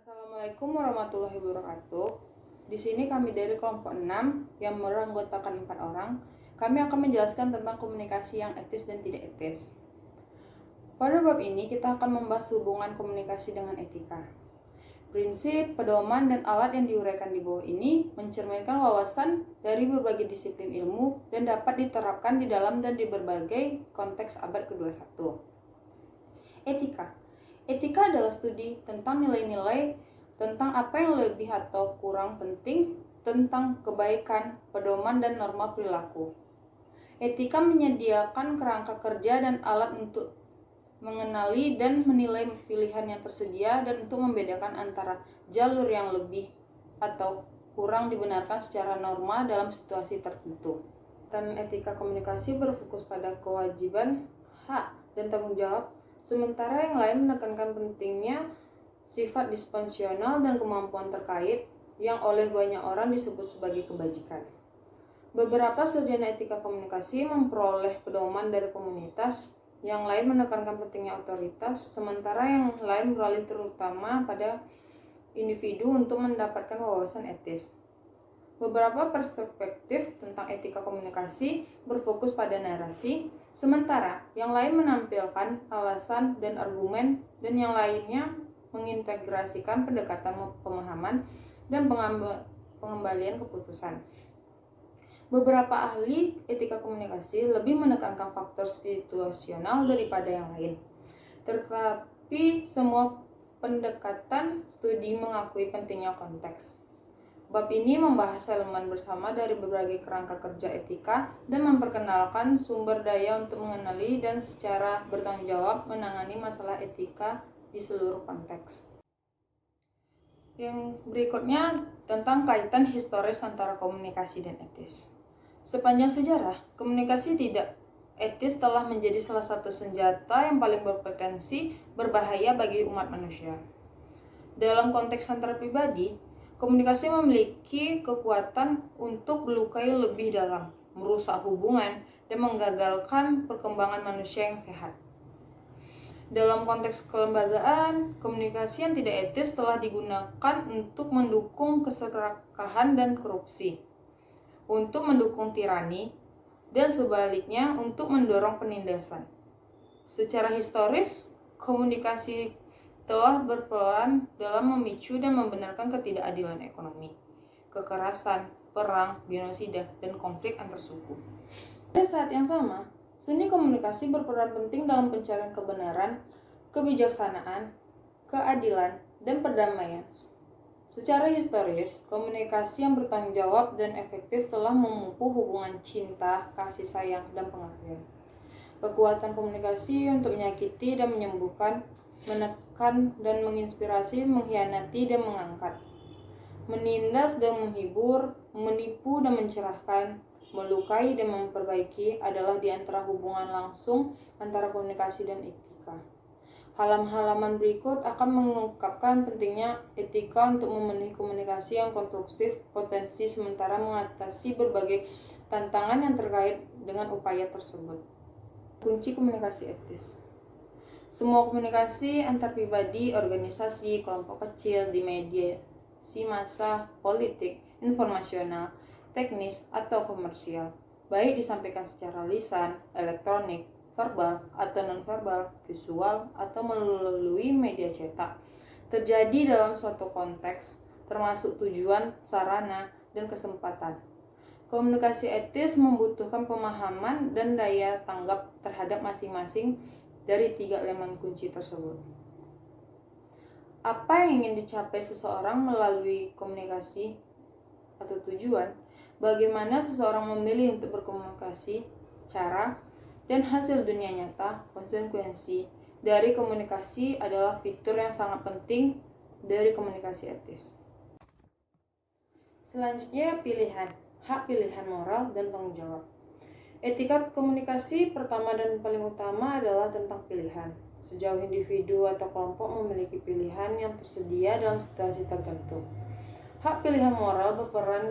Assalamualaikum warahmatullahi wabarakatuh. Di sini kami dari kelompok 6 yang beranggotakan 4 orang. Kami akan menjelaskan tentang komunikasi yang etis dan tidak etis. Pada bab ini kita akan membahas hubungan komunikasi dengan etika. Prinsip, pedoman, dan alat yang diuraikan di bawah ini mencerminkan wawasan dari berbagai disiplin ilmu dan dapat diterapkan di dalam dan di berbagai konteks abad ke-21. Etika. Etika adalah studi tentang nilai-nilai, tentang apa yang lebih atau kurang penting, tentang kebaikan, pedoman, dan norma perilaku. Etika menyediakan kerangka kerja dan alat untuk mengenali dan menilai pilihan yang tersedia dan untuk membedakan antara jalur yang lebih atau kurang dibenarkan secara norma dalam situasi tertentu. Dan etika komunikasi berfokus pada kewajiban, hak, dan tanggung jawab, sementara yang lain menekankan pentingnya sifat disposisional dan kemampuan terkait yang oleh banyak orang disebut sebagai kebajikan. Beberapa sarjana etika komunikasi memperoleh pedoman dari komunitas, yang lain menekankan pentingnya otoritas, sementara yang lain beralih terutama pada individu untuk mendapatkan wawasan etis. Beberapa perspektif tentang etika komunikasi berfokus pada narasi, sementara yang lain menampilkan alasan dan argumen, dan yang lainnya mengintegrasikan pendekatan pemahaman dan pengembalian keputusan. Beberapa ahli etika komunikasi lebih menekankan faktor situasional daripada yang lain. Tetapi semua pendekatan studi mengakui pentingnya konteks. Bab ini membahas elemen bersama dari berbagai kerangka kerja etika dan memperkenalkan sumber daya untuk mengenali dan secara bertanggung jawab menangani masalah etika di seluruh konteks. Yang berikutnya tentang kaitan historis antara komunikasi dan etis. Sepanjang sejarah, komunikasi tidak etis telah menjadi salah satu senjata yang paling berpotensi berbahaya bagi umat manusia. Dalam konteks antar pribadi, komunikasi memiliki kekuatan untuk melukai lebih dalam, merusak hubungan, dan menggagalkan perkembangan manusia yang sehat. Dalam konteks kelembagaan, komunikasi yang tidak etis telah digunakan untuk mendukung keserakahan dan korupsi, untuk mendukung tirani, dan sebaliknya untuk mendorong penindasan. Secara historis, komunikasi telah berperan dalam memicu dan membenarkan ketidakadilan ekonomi, kekerasan, perang, genosida, dan konflik antar suku. Pada saat yang sama, seni komunikasi berperan penting dalam pencarian kebenaran, kebijaksanaan, keadilan, dan perdamaian. Secara historis, komunikasi yang bertanggung jawab dan efektif telah memupuk hubungan cinta, kasih sayang, dan pengertian. Kekuatan komunikasi untuk menyakiti dan menyembuhkan, menekan dan menginspirasi, mengkhianati dan mengangkat, menindas dan menghibur, menipu dan mencerahkan, melukai dan memperbaiki adalah di antara hubungan langsung antara komunikasi dan etika. Halaman-halaman berikut akan mengungkapkan pentingnya etika untuk memenuhi komunikasi yang konstruktif, potensi sementara mengatasi berbagai tantangan yang terkait dengan upaya tersebut. Kunci komunikasi etis. Semua komunikasi antar pribadi, organisasi, kelompok kecil, di media, massa, politik, informasional, teknis, atau komersial, baik disampaikan secara lisan, elektronik, verbal atau nonverbal, visual, atau melalui media cetak, terjadi dalam suatu konteks, termasuk tujuan, sarana, dan kesempatan. Komunikasi etis membutuhkan pemahaman dan daya tanggap terhadap masing-masing dari 3 elemen kunci tersebut. Apa yang ingin dicapai seseorang melalui komunikasi atau tujuan, bagaimana seseorang memilih untuk berkomunikasi, cara, dan hasil dunia nyata, konsekuensi dari komunikasi adalah fitur yang sangat penting dari komunikasi etis. Selanjutnya, pilihan, hak pilihan moral, dan tanggung jawab. Etika komunikasi pertama dan paling utama adalah tentang pilihan. Sejauh individu atau kelompok memiliki pilihan yang tersedia dalam situasi tertentu. Hak pilihan moral berperan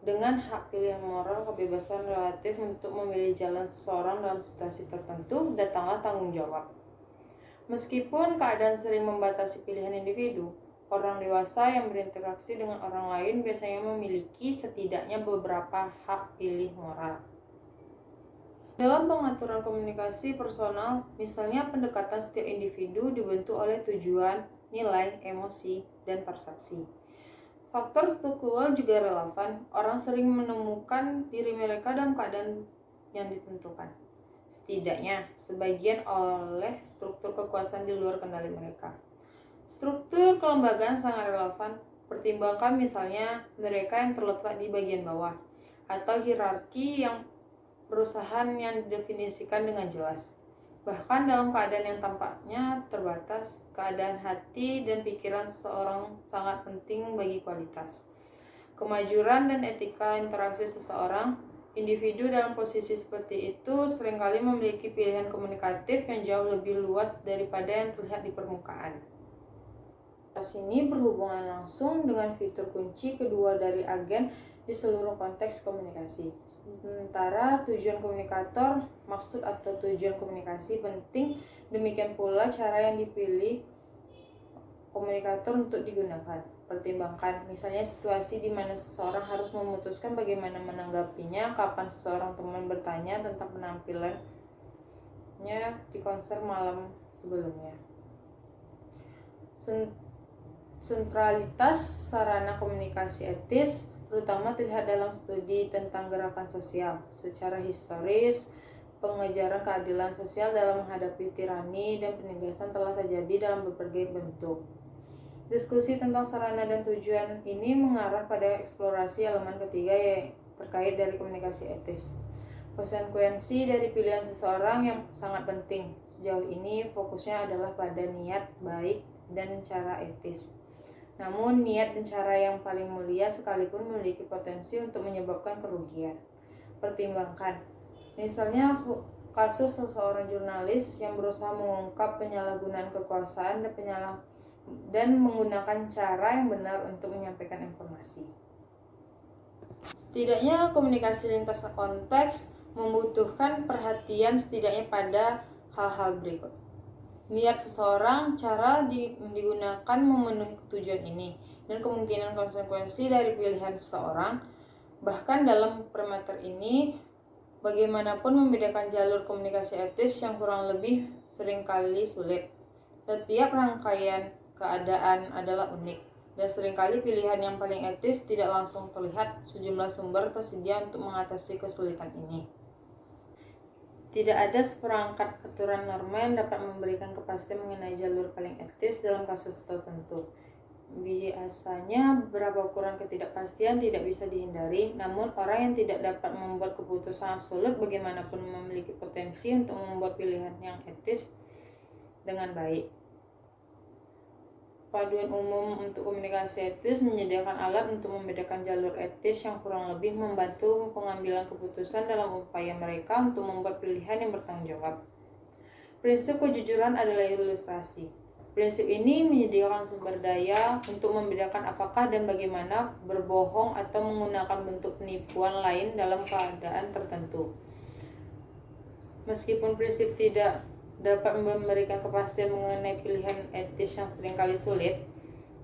dengan hak pilihan moral kebebasan relatif untuk memilih jalan seseorang dalam situasi tertentu, datanglah tanggung jawab. Meskipun keadaan sering membatasi pilihan individu, Orang dewasa yang berinteraksi dengan orang lain biasanya memiliki setidaknya beberapa hak pilih moral. Dalam pengaturan komunikasi personal, misalnya pendekatan setiap individu dibentuk oleh tujuan, nilai, emosi, dan persepsi. Faktor struktural juga relevan. Orang sering menemukan diri mereka dalam keadaan yang ditentukan, setidaknya sebagian oleh struktur kekuasaan di luar kendali mereka. Struktur kelembagaan sangat relevan. Pertimbangkan misalnya mereka yang terletak di bagian bawah, atau hierarki yang perusahaan yang didefinisikan dengan jelas. Bahkan dalam keadaan yang tampaknya terbatas, keadaan hati dan pikiran seseorang sangat penting bagi kualitas, kemajuan dan etika interaksi seseorang. Individu dalam posisi seperti itu seringkali memiliki pilihan komunikatif yang jauh lebih luas daripada yang terlihat di permukaan. Ini berhubungan langsung dengan fitur kunci kedua dari agen di seluruh konteks komunikasi. Sementara tujuan komunikator, maksud atau tujuan komunikasi penting, demikian pula cara yang dipilih komunikator untuk digunakan. Pertimbangkan misalnya situasi di mana seseorang harus memutuskan bagaimana menanggapinya, kapan seseorang teman bertanya tentang penampilannya di konser malam sebelumnya. Sentralitas sarana komunikasi etis terutama terlihat dalam studi tentang gerakan sosial. Secara historis, pengejaran keadilan sosial dalam menghadapi tirani dan penindasan telah terjadi dalam berbagai bentuk. Diskusi tentang sarana dan tujuan ini mengarah pada eksplorasi elemen ketiga yang terkait dari komunikasi etis. Konsekuensi dari pilihan seseorang yang sangat penting. Sejauh ini fokusnya adalah pada niat baik dan cara etis. Namun niat dan cara yang paling mulia sekalipun memiliki potensi untuk menyebabkan kerugian. Pertimbangkan, misalnya kasus seseorang jurnalis yang berusaha mengungkap penyalahgunaan kekuasaan dan menggunakan cara yang benar untuk menyampaikan informasi. Setidaknya komunikasi lintas konteks membutuhkan perhatian setidaknya pada hal-hal berikut. Niat seseorang, cara digunakan memenuhi tujuan ini, dan kemungkinan konsekuensi dari pilihan seseorang. Bahkan dalam parameter ini, bagaimanapun membedakan jalur komunikasi etis yang kurang lebih seringkali sulit. Setiap rangkaian keadaan adalah unik, dan seringkali pilihan yang paling etis tidak langsung terlihat. Sejumlah sumber tersedia untuk mengatasi kesulitan ini. Tidak ada seperangkat aturan norma yang dapat memberikan kepastian mengenai jalur paling etis dalam kasus tertentu. Biasanya beberapa ukuran ketidakpastian tidak bisa dihindari, namun orang yang tidak dapat membuat keputusan absolut bagaimanapun memiliki potensi untuk membuat pilihan yang etis dengan baik. Paduan umum untuk komunikasi etis menyediakan alat untuk membedakan jalur etis yang kurang lebih membantu pengambilan keputusan dalam upaya mereka untuk membuat pilihan yang bertanggung jawab. Prinsip kejujuran adalah ilustrasi. Prinsip ini menyediakan sumber daya untuk membedakan apakah dan bagaimana berbohong atau menggunakan bentuk penipuan lain dalam keadaan tertentu. Meskipun prinsip tidak dapat memberikan kepastian mengenai pilihan etis yang seringkali sulit,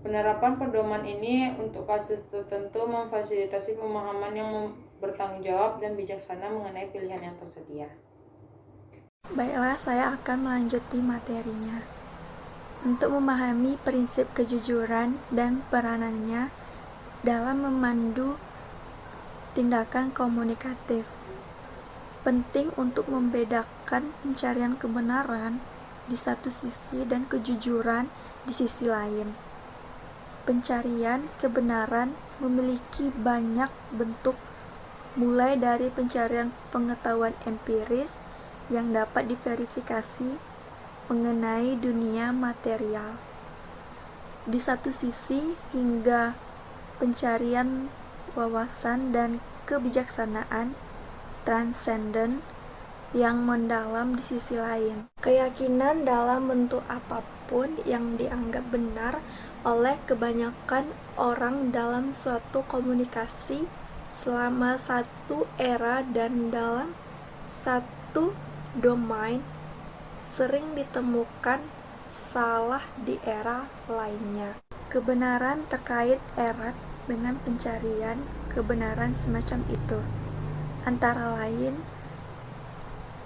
penerapan pedoman ini untuk kasus tertentu memfasilitasi pemahaman yang bertanggung jawab dan bijaksana mengenai pilihan yang tersedia. Baiklah, saya akan melanjuti materinya. Untuk memahami prinsip kejujuran dan peranannya dalam memandu tindakan komunikatif, penting untuk membedakan pencarian kebenaran di satu sisi dan kejujuran di sisi lain. Pencarian kebenaran memiliki banyak bentuk, mulai dari pencarian pengetahuan empiris yang dapat diverifikasi mengenai dunia material di satu sisi, hingga pencarian wawasan dan kebijaksanaan transenden yang mendalam di sisi lain. Keyakinan dalam bentuk apapun yang dianggap benar oleh kebanyakan orang dalam suatu komunikasi selama satu era dan dalam satu domain sering ditemukan salah di era lainnya. Kebenaran terkait erat dengan pencarian kebenaran semacam itu. Antara lain,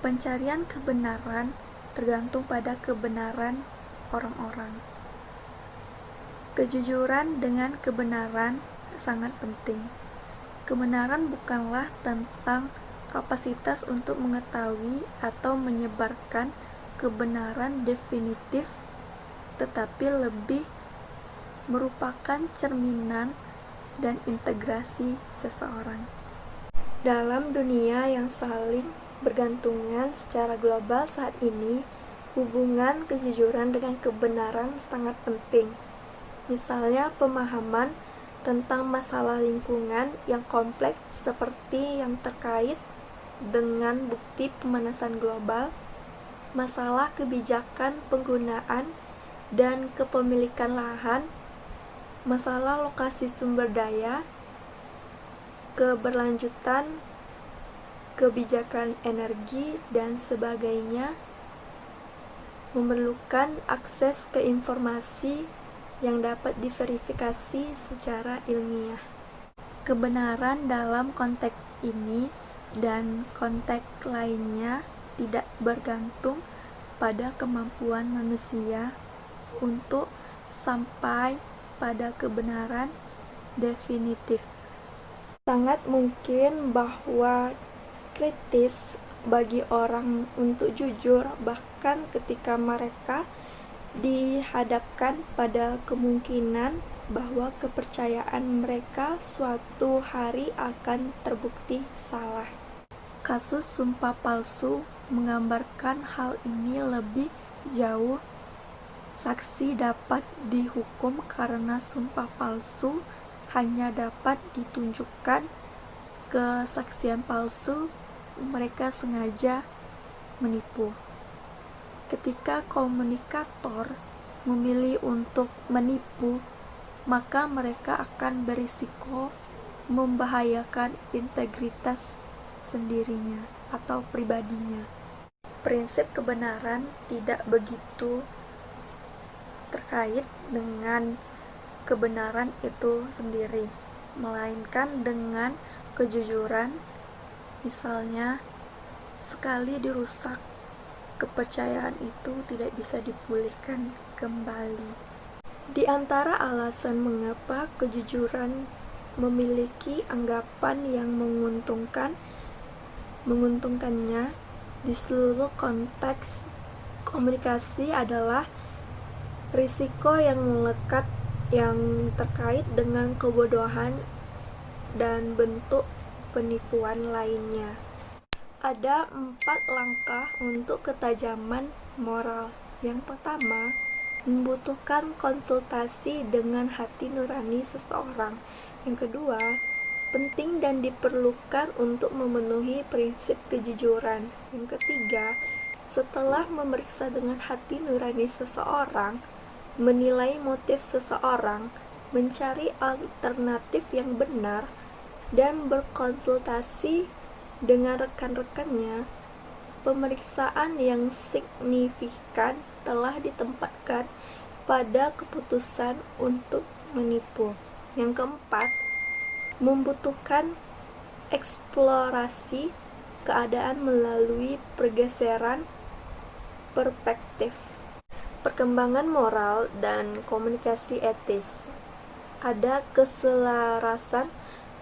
pencarian kebenaran tergantung pada kebenaran orang-orang. Kejujuran dengan kebenaran sangat penting. Kebenaran bukanlah tentang kapasitas untuk mengetahui atau menyebarkan kebenaran definitif, tetapi lebih merupakan cerminan dan integrasi seseorang. Dalam dunia yang saling bergantungan secara global saat ini, hubungan kejujuran dengan kebenaran sangat penting. Misalnya pemahaman tentang masalah lingkungan yang kompleks seperti yang terkait dengan bukti pemanasan global, masalah kebijakan penggunaan dan kepemilikan lahan, masalah lokasi sumber daya, keberlanjutan kebijakan energi, dan sebagainya, memerlukan akses ke informasi yang dapat diverifikasi secara ilmiah. Kebenaran dalam konteks ini dan konteks lainnya tidak bergantung pada kemampuan manusia untuk sampai pada kebenaran definitif. Sangat mungkin bahwa kritis bagi orang untuk jujur bahkan ketika mereka dihadapkan pada kemungkinan bahwa kepercayaan mereka suatu hari akan terbukti salah. Kasus sumpah palsu menggambarkan hal ini lebih jauh. Saksi dapat dihukum karena sumpah palsu hanya dapat ditunjukkan kesaksian palsu, mereka sengaja menipu. Ketika komunikator memilih untuk menipu, maka mereka akan berisiko membahayakan integritas sendirinya atau pribadinya. Prinsip kebenaran tidak begitu terkait dengan kebenaran itu sendiri, melainkan dengan kejujuran. Misalnya, sekali dirusak, kepercayaan itu tidak bisa dipulihkan kembali. Di antara alasan mengapa kejujuran memiliki anggapan yang menguntungkannya di seluruh konteks komunikasi adalah risiko yang melekat yang terkait dengan kebodohan dan bentuk penipuan lainnya. Ada 4 langkah untuk ketajaman moral. Yang pertama, membutuhkan konsultasi dengan hati nurani seseorang. Yang kedua, penting dan diperlukan untuk memenuhi prinsip kejujuran. Yang ketiga, setelah memeriksa dengan hati nurani seseorang, menilai motif seseorang, mencari alternatif yang benar, dan berkonsultasi dengan rekan-rekannya, pemeriksaan yang signifikan telah ditempatkan pada keputusan untuk menipu. Yang keempat, membutuhkan eksplorasi keadaan melalui pergeseran perspektif. Perkembangan moral dan komunikasi etis. Ada keselarasan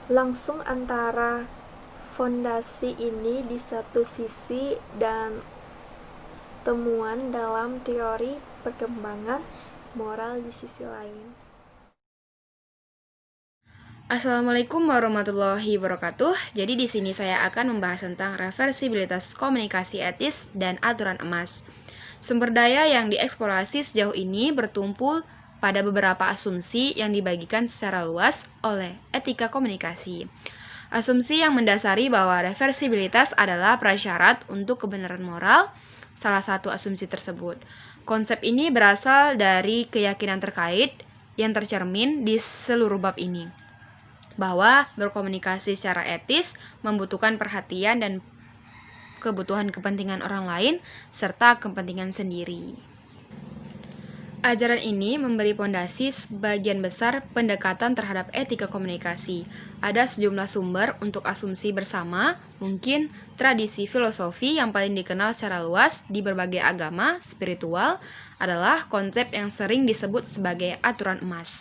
langsung antara fondasi ini di satu sisi dan temuan dalam teori perkembangan moral di sisi lain. Assalamualaikum warahmatullahi wabarakatuh. Jadi di sini saya akan membahas tentang reversibilitas komunikasi etis dan aturan emas. Sumber daya yang dieksplorasi sejauh ini bertumpu pada beberapa asumsi yang dibagikan secara luas oleh etika komunikasi. Asumsi yang mendasari bahwa reversibilitas adalah prasyarat untuk kebenaran moral, salah satu asumsi tersebut. Konsep ini berasal dari keyakinan terkait yang tercermin di seluruh bab ini, bahwa berkomunikasi secara etis membutuhkan perhatian dan kebutuhan kepentingan orang lain serta kepentingan sendiri. Ajaran ini memberi pondasi sebagian besar pendekatan terhadap etika komunikasi. Ada sejumlah sumber untuk asumsi bersama, mungkin tradisi filosofi yang paling dikenal secara luas di berbagai agama spiritual adalah konsep yang sering disebut sebagai aturan emas.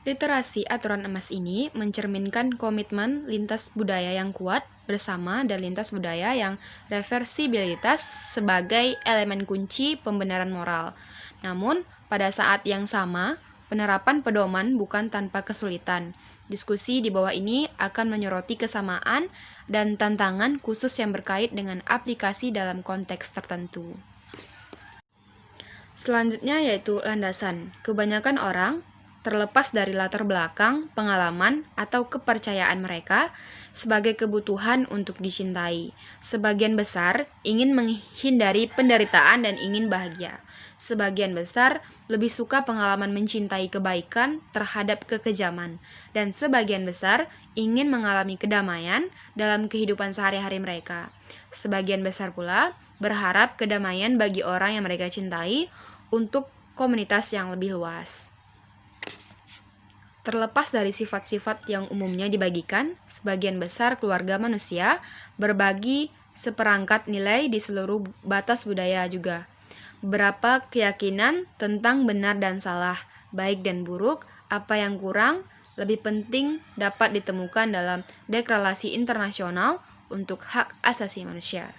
Literasi aturan emas ini mencerminkan komitmen lintas budaya yang kuat bersama dan lintas budaya yang reversibilitas sebagai elemen kunci pembenaran moral. Namun, pada saat yang sama, penerapan pedoman bukan tanpa kesulitan. Diskusi di bawah ini akan menyoroti kesamaan dan tantangan khusus yang berkait dengan aplikasi dalam konteks tertentu. Selanjutnya yaitu landasan. Kebanyakan orang, terlepas dari latar belakang, pengalaman, atau kepercayaan mereka, sebagai kebutuhan untuk dicintai. Sebagian besar ingin menghindari penderitaan dan ingin bahagia. Sebagian besar lebih suka pengalaman mencintai kebaikan terhadap kekejaman. Dan sebagian besar ingin mengalami kedamaian dalam kehidupan sehari-hari mereka. Sebagian besar pula berharap kedamaian bagi orang yang mereka cintai untuk komunitas yang lebih luas. Terlepas dari sifat-sifat yang umumnya dibagikan, sebagian besar keluarga manusia berbagi seperangkat nilai di seluruh batas budaya juga. Beberapa keyakinan tentang benar dan salah, baik dan buruk, apa yang kurang, lebih penting dapat ditemukan dalam Deklarasi Internasional untuk Hak Asasi Manusia.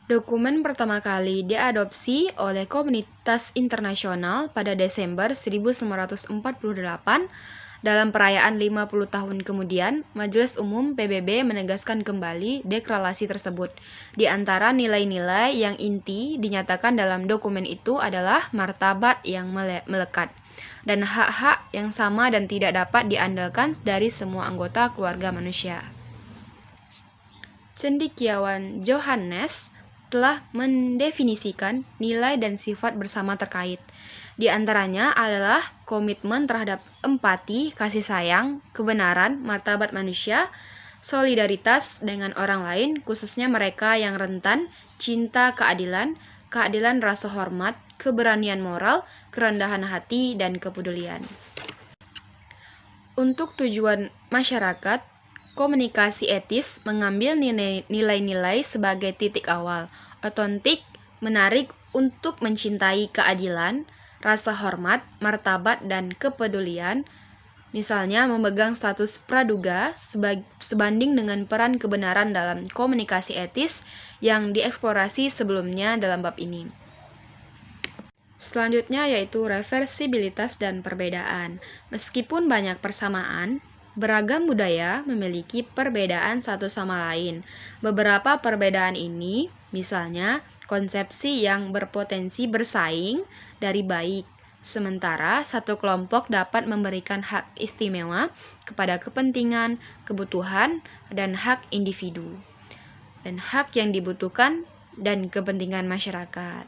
Dokumen pertama kali diadopsi oleh komunitas internasional pada Desember 1948. Dalam perayaan 50 tahun kemudian, Majelis Umum PBB menegaskan kembali deklarasi tersebut. Di antara nilai-nilai yang inti dinyatakan dalam dokumen itu adalah martabat yang melekat dan hak-hak yang sama dan tidak dapat diandalkan dari semua anggota keluarga manusia. Cendekiawan Johannes telah mendefinisikan nilai dan sifat bersama terkait. Di antaranya adalah komitmen terhadap empati, kasih sayang, kebenaran, martabat manusia, solidaritas dengan orang lain, khususnya mereka yang rentan, cinta keadilan, keadilan rasa hormat, keberanian moral, kerendahan hati, dan kepedulian. Untuk tujuan masyarakat, komunikasi etis mengambil nilai-nilai sebagai titik awal, otentik, menarik untuk mencintai keadilan, rasa hormat, martabat, dan kepedulian, misalnya memegang status praduga sebanding dengan peran kebenaran dalam komunikasi etis yang dieksplorasi sebelumnya dalam bab ini. Selanjutnya yaitu reversibilitas dan perbedaan. Meskipun banyak persamaan, beragam budaya memiliki perbedaan satu sama lain. Beberapa perbedaan ini, misalnya konsepsi yang berpotensi bersaing dari baik, sementara satu kelompok dapat memberikan hak istimewa kepada kepentingan, kebutuhan, dan hak individu, dan hak yang dibutuhkan dan kepentingan masyarakat.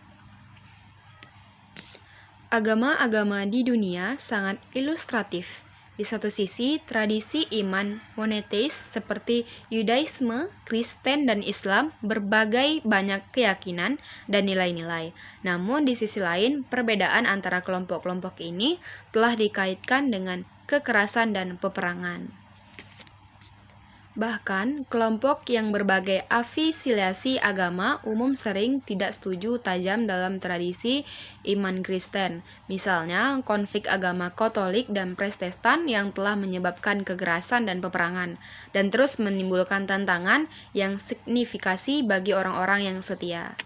Agama-agama di dunia sangat ilustratif. Di satu sisi, tradisi iman monoteis seperti Yudaisme, Kristen, dan Islam berbagai banyak keyakinan dan nilai-nilai. Namun di sisi lain, perbedaan antara kelompok-kelompok ini telah dikaitkan dengan kekerasan dan peperangan. Bahkan, kelompok yang berbagai afiliasi agama umum sering tidak setuju tajam dalam tradisi iman Kristen. Misalnya, konflik agama Katolik dan Protestan yang telah menyebabkan kekerasan dan peperangan, dan terus menimbulkan tantangan yang signifikasi bagi orang-orang yang setia.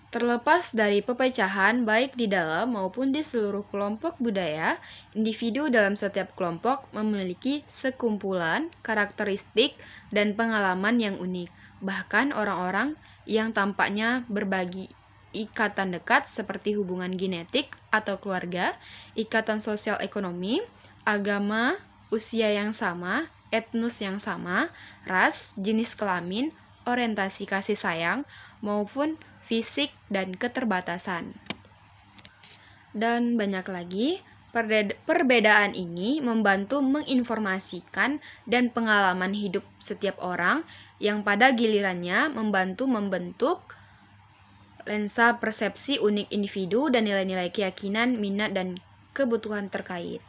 Terlepas dari pepecahan baik di dalam maupun di seluruh kelompok budaya, individu dalam setiap kelompok memiliki sekumpulan karakteristik dan pengalaman yang unik. Bahkan orang-orang yang tampaknya berbagi ikatan dekat seperti hubungan genetik atau keluarga, ikatan sosial ekonomi, agama, usia yang sama, etnus yang sama, ras, jenis kelamin, orientasi kasih sayang, maupun fisik dan keterbatasan. Dan banyak lagi, perbedaan ini membantu menginformasikan dan pengalaman hidup setiap orang yang pada gilirannya membantu membentuk lensa persepsi unik individu, dan nilai-nilai keyakinan, minat, dan kebutuhan terkait.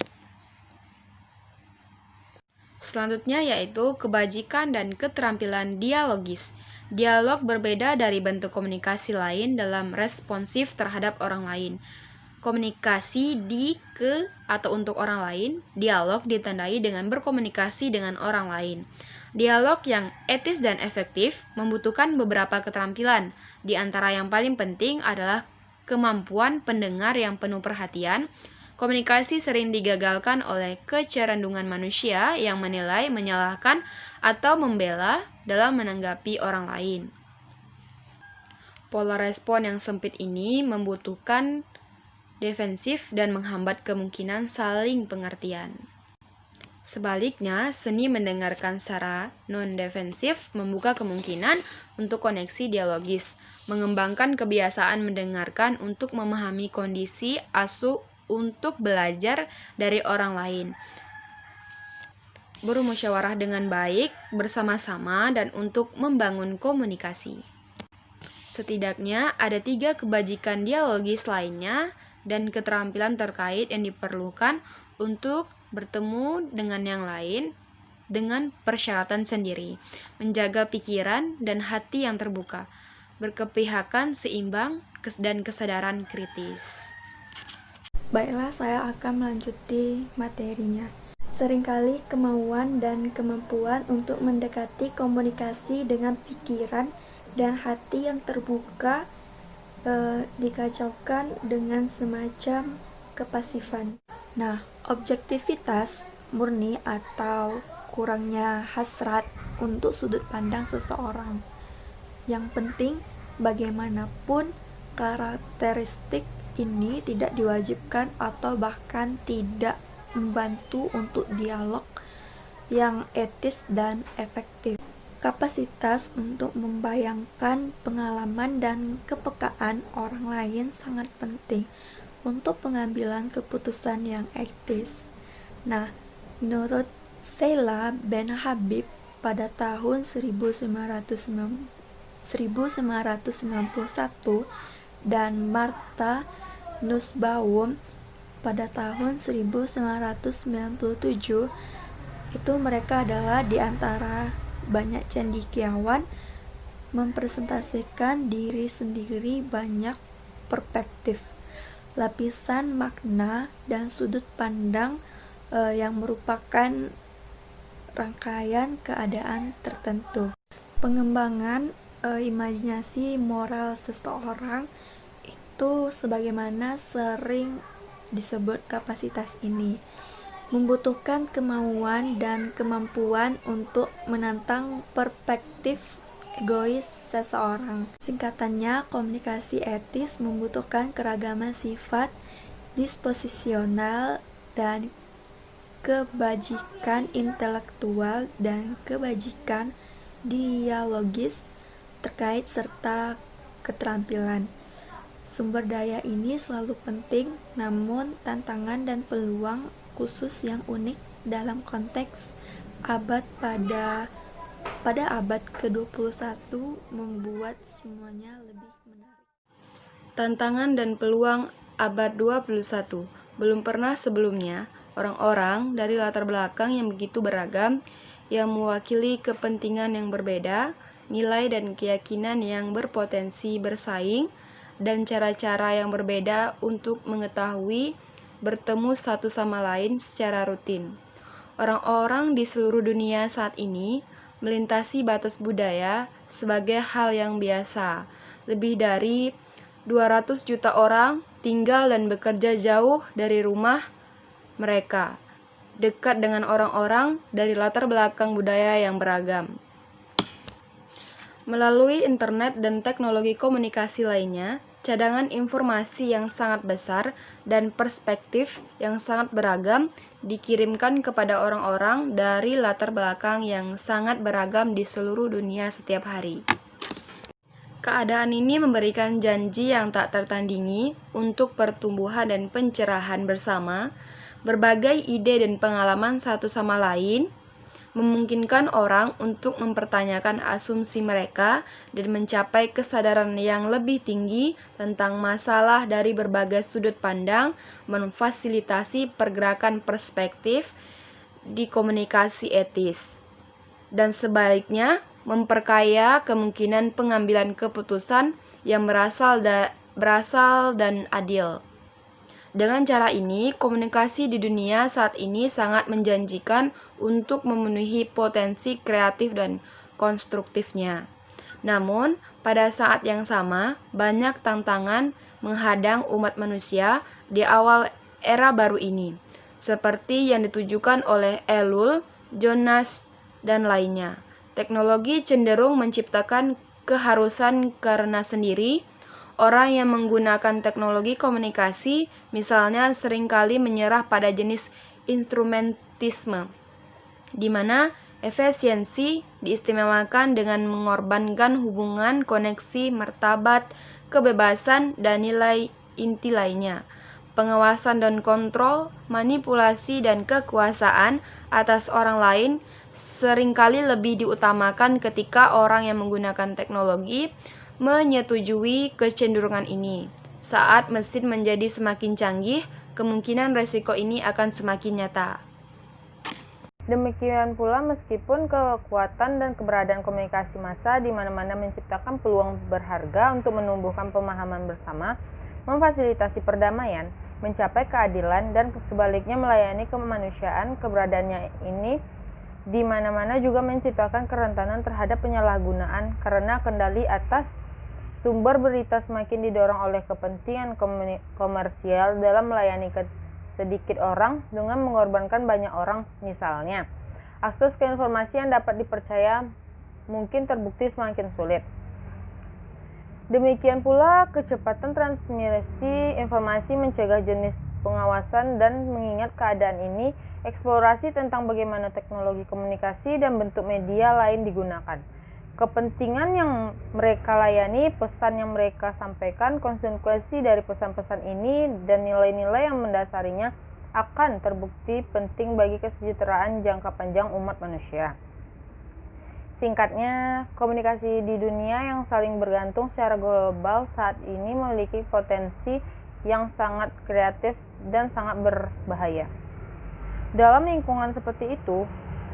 Selanjutnya yaitu kebajikan dan keterampilan dialogis. Dialog berbeda dari bentuk komunikasi lain dalam responsif terhadap orang lain. Komunikasi di, ke, atau untuk orang lain, dialog ditandai dengan berkomunikasi dengan orang lain. Dialog yang etis dan efektif membutuhkan beberapa keterampilan. Di antara yang paling penting adalah kemampuan pendengar yang penuh perhatian. Komunikasi sering digagalkan oleh kecerendungan manusia yang menilai, menyalahkan, atau membela dalam menanggapi orang lain. Pola respon yang sempit ini membutuhkan defensif dan menghambat kemungkinan saling pengertian. Sebaliknya, seni mendengarkan secara non-defensif membuka kemungkinan untuk koneksi dialogis, mengembangkan kebiasaan mendengarkan untuk memahami kondisi asu untuk belajar dari orang lain, bermusyawarah dengan baik, bersama-sama, dan untuk membangun komunikasi. Setidaknya ada 3 kebajikan dialogis lainnya dan keterampilan terkait yang diperlukan untuk bertemu dengan yang lain dengan persyaratan sendiri, menjaga pikiran dan hati yang terbuka, berkepihakan seimbang, dan kesadaran kritis. Baiklah, saya akan melanjuti materinya. Seringkali kemauan dan kemampuan untuk mendekati komunikasi dengan pikiran dan hati yang terbuka dikacaukan dengan semacam kepasifan. Nah, objektivitas murni atau kurangnya hasrat untuk sudut pandang seseorang. Yang penting, bagaimanapun karakteristik ini tidak diwajibkan atau bahkan tidak membantu untuk dialog yang etis dan efektif. Kapasitas untuk membayangkan pengalaman dan kepekaan orang lain sangat penting untuk pengambilan keputusan yang etis. Nah, menurut Sheila Ben Habib pada tahun 1991 dan Martha Nussbaum pada tahun 1997, itu mereka adalah di antara banyak cendekiawan mempresentasikan diri sendiri banyak perspektif, lapisan makna dan sudut pandang yang merupakan rangkaian keadaan tertentu. Pengembangan imajinasi moral seseorang itu sebagaimana sering disebut kapasitas ini membutuhkan kemauan dan kemampuan untuk menantang perspektif egois seseorang. Singkatannya, komunikasi etis membutuhkan keragaman sifat disposisional dan kebajikan intelektual dan kebajikan dialogis terkait serta keterampilan. Sumber daya ini selalu penting, namun tantangan dan peluang khusus yang unik dalam konteks abad pada abad ke-21 membuat semuanya lebih menarik. Tantangan dan peluang abad 21. Belum pernah sebelumnya orang-orang dari latar belakang yang begitu beragam, yang mewakili kepentingan yang berbeda, nilai dan keyakinan yang berpotensi bersaing, dan cara-cara yang berbeda untuk mengetahui bertemu satu sama lain secara rutin. Orang-orang di seluruh dunia saat ini melintasi batas budaya sebagai hal yang biasa. Lebih dari 200 juta orang tinggal dan bekerja jauh dari rumah mereka, dekat dengan orang-orang dari latar belakang budaya yang beragam. Melalui internet dan teknologi komunikasi lainnya, cadangan informasi yang sangat besar dan perspektif yang sangat beragam dikirimkan kepada orang-orang dari latar belakang yang sangat beragam di seluruh dunia setiap hari. Keadaan ini memberikan janji yang tak tertandingi untuk pertumbuhan dan pencerahan bersama, berbagai ide dan pengalaman satu sama lain, memungkinkan orang untuk mempertanyakan asumsi mereka dan mencapai kesadaran yang lebih tinggi tentang masalah dari berbagai sudut pandang, memfasilitasi pergerakan perspektif di komunikasi etis, dan sebaliknya memperkaya kemungkinan pengambilan keputusan yang berasal dan adil. Dengan cara ini, komunikasi di dunia saat ini sangat menjanjikan untuk memenuhi potensi kreatif dan konstruktifnya. Namun, pada saat yang sama, banyak tantangan menghadang umat manusia di awal era baru ini, seperti yang ditujukan oleh Ellul, Jonas, dan lainnya. Teknologi cenderung menciptakan keharusan karena sendiri. Orang yang menggunakan teknologi komunikasi, misalnya, seringkali menyerah pada jenis instrumentisme, di mana efisiensi diistimewakan dengan mengorbankan hubungan, koneksi, martabat, kebebasan, dan nilai inti lainnya. Pengawasan dan kontrol, manipulasi, dan kekuasaan atas orang lain seringkali lebih diutamakan ketika orang yang menggunakan teknologi menyetujui kecenderungan ini. Saat mesin menjadi semakin canggih, kemungkinan resiko ini akan semakin nyata. Demikian pula, meskipun kekuatan dan keberadaan komunikasi massa di mana-mana menciptakan peluang berharga untuk menumbuhkan pemahaman bersama, memfasilitasi perdamaian, mencapai keadilan, dan sebaliknya melayani kemanusiaan, keberadaannya ini di mana-mana juga menciptakan kerentanan terhadap penyalahgunaan karena kendali atas sumber berita semakin didorong oleh kepentingan komersial dalam melayani sedikit orang dengan mengorbankan banyak orang. Misalnya, akses ke informasi yang dapat dipercaya mungkin terbukti semakin sulit. Demikian pula, kecepatan transmisi informasi mencegah jenis pengawasan, dan mengingat keadaan ini, eksplorasi tentang bagaimana teknologi komunikasi dan bentuk media lain digunakan, kepentingan yang mereka layani, pesan yang mereka sampaikan, konsekuensi dari pesan-pesan ini, dan nilai-nilai yang mendasarinya akan terbukti penting bagi kesejahteraan jangka panjang umat manusia. Singkatnya, komunikasi di dunia yang saling bergantung secara global saat ini memiliki potensi yang sangat kreatif dan sangat berbahaya. Dalam lingkungan seperti itu,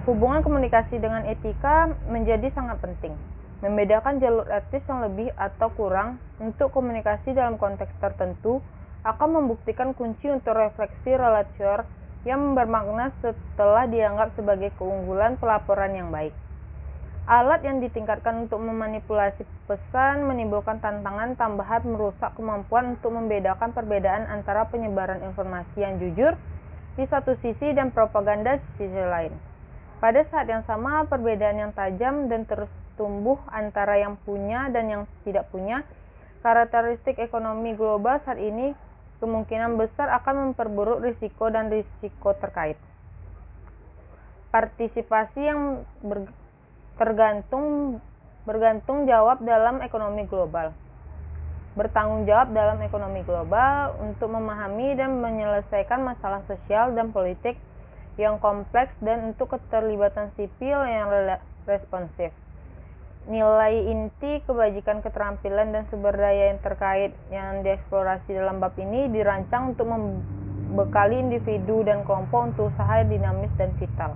hubungan komunikasi dengan etika menjadi sangat penting. Membedakan jalur etis yang lebih atau kurang untuk komunikasi dalam konteks tertentu akan membuktikan kunci untuk refleksi relator yang bermakna setelah dianggap sebagai keunggulan pelaporan yang baik. Alat yang ditingkatkan untuk memanipulasi pesan menimbulkan tantangan tambahan merusak kemampuan untuk membedakan perbedaan antara penyebaran informasi yang jujur di satu sisi dan propaganda di sisi lain. Pada saat yang sama, perbedaan yang tajam dan terus tumbuh antara yang punya dan yang tidak punya karakteristik ekonomi global saat ini kemungkinan besar akan memperburuk risiko dan risiko terkait. Partisipasi yang bertanggung jawab dalam ekonomi global untuk memahami dan menyelesaikan masalah sosial dan politik yang kompleks dan untuk keterlibatan sipil yang responsif. Nilai inti, kebajikan, keterampilan, dan sumber daya yang terkait yang dieksplorasi dalam bab ini dirancang untuk membekali individu dan kelompok untuk usaha dinamis dan vital.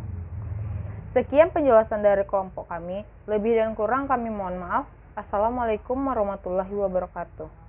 Sekian penjelasan dari kelompok kami. Lebih dan kurang kami mohon maaf. Assalamualaikum warahmatullahi wabarakatuh.